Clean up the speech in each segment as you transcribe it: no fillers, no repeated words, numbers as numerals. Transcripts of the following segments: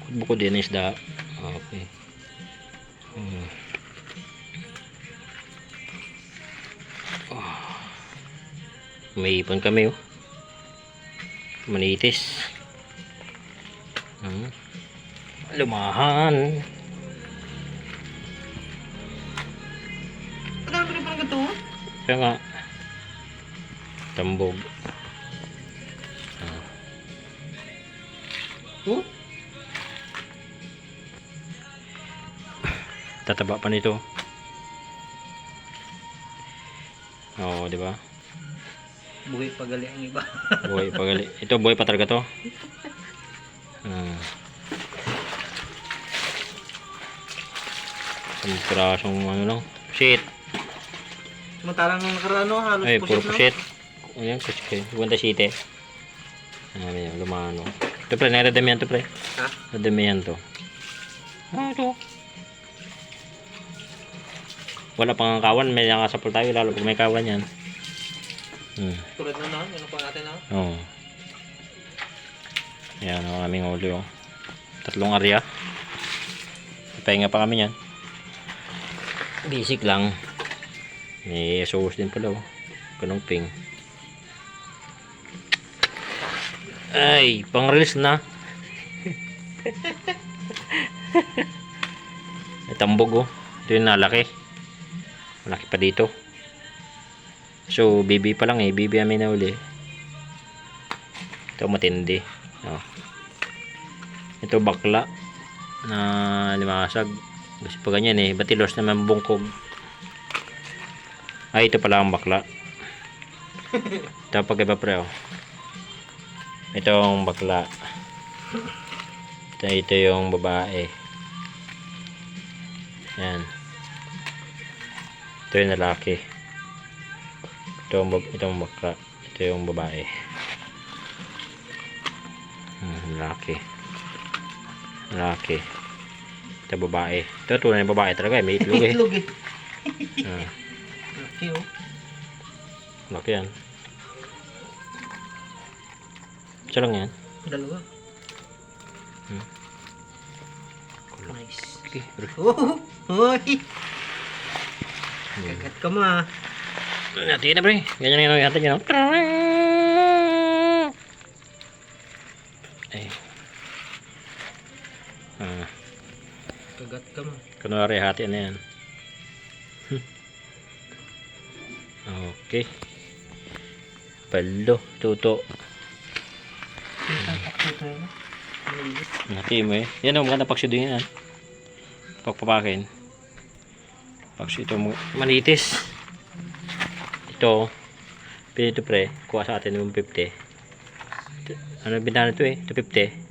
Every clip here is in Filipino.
Bukod din ang isda. Okay. May ipon kami, oh. Manitis. Lumahan. Ano ba parang gato? Kaya nga. Tambog. Oh? Tataba pa nito. Oo, di ba? Buhay pagali ang iba. Buhay pagali. Ito buhay pa talaga to. Isang pirasong ano lang. Shit. Samantalang nung nakaraan, no, halos Ay, pusit, puro pusit. Ayan, pusit. Buwanta site. Ayan, lumano. Ito pre, naradamihan to pre. Ha? Nadamihan to. Ito. Wala pang kawan, may nakasapol tayo lalo pag may kawan yan. Tulad na na, yun pa natin na. Oo. Ayan ang aming uli, oh. 3 area. Pahinga pa kami yan. Basic lang. May sauce din pala, oh. Kanumping. Ay, pang release na. Ay, tambog, oh. Ito yung nalaki. Malaki pa dito. So, baby pa lang, eh. Baby amin na uli. Ito matindi. Oh. Ito bakla na limasag. Kasi pa ganyan, eh. Batilos naman bungkog. Ay, ito pala ang bakla. Ito pag-iba pre, oh. Ito ang bakla. Ito yung babae. Yan. Ito yung lalaki. Ito yung bakla. Ito yung babae. Lalaki. Lalaki. Ito babae. Ito tunay na babae talaga, eh. May itlog, eh. Itlog, eh. Laki, oh. Laki yan. Isa lang yan. Dalawa. Nice. Okay. Oh! Hoy! Kagat ka mo, ah. Natin na pre. Ganyan yung natin yun. Ay. Kagat ka mo. Kunwari hati na yan. Okay. Palo. Tuto. Hati mo, eh. Yan o. Maganda paksyo din yan. Pagpapakin. Paksyo ito mo. Manitis. Ito. Pinito pre. Kuha sa atin yung 50. Ano bintahan ito, eh? 250.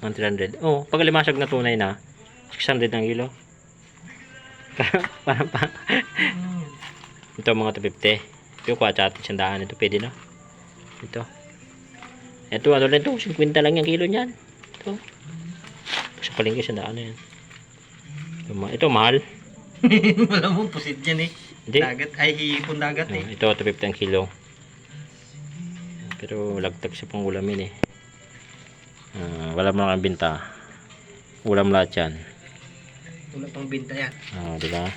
100. Oh, pag limasag na tunay na 600 ang kilo. Parang pa. Ito mga 250. Ito kuha sa atin 100. Ito pwede na. Ito. Ito ano lang ito. 50 lang yung kilo niyan. Ito. Sa palengke 100 na yan. Ito mahal. Wala mong pusit dyan, eh. Hindi. Dagat. Ay, hihipon dagat, eh. Ito 250 ang kilo. Pero lagtag siya pang ulamin, eh. Wala mo lang binta. Ulam lahat yan. Wala pang binta yan. Diba?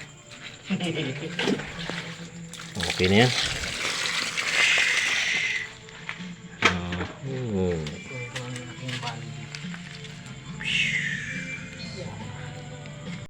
Okay na yan.